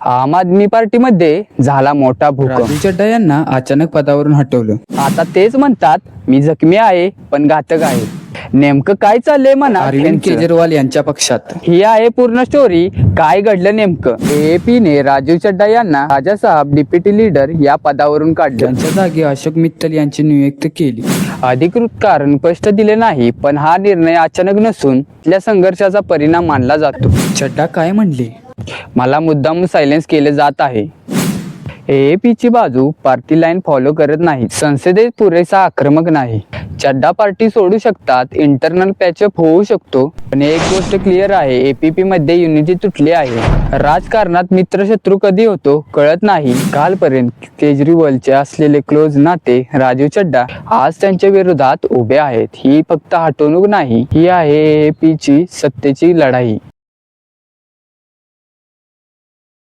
आम आदमी पार्टीमध्ये झाला मोठा भूकंप. राजू चड्डा यांना अचानक पदावरून हटवलं. आता तेच म्हणतात मी जखमी आहे पण घातक आहे. नेमकं काय चाललंय म्हणा अरविंद त्यांचं? केजरीवाल यांच्या पक्षात ही आहे पूर्ण स्टोरी. काय घडलं नेमकं? AAP ने राजीव चड्डा यांना राजासाहेब डिप्युटी लीडर या पदावरून काढलं. त्यांच्या जागी अशोक मित्तल यांची नियुक्ती केली. अधिकृत कारण स्पष्ट दिले नाही, पण हा निर्णय अचानक नसून तिथल्या संघर्षाचा परिणाम मानला जातो. चड्डा काय म्हणले? मला मुद्दाम सायलेन्स केले जात आहे. AAP ची बाजू पार्टी लाईन फॉलो करत नाही, संसदेत पुरेसा आक्रमक नाही. चड्डा पार्टी सोडू शकतात, इंटरनल पॅचअप होऊ शकतो, पण एक गोष्ट क्लिअर आहे, APP मध्ये युनिटी तुटली आहे. राजकारणात मित्र शत्रू कधी होतो कळत नाही. कालपर्यंत केजरीवालचे असलेले क्लोज नाते राजीव चड्डा आज त्यांच्या विरोधात उभे आहेत. ही फक्त हटवणूक नाही, ही आहे AAP ची सत्तेची लढाई.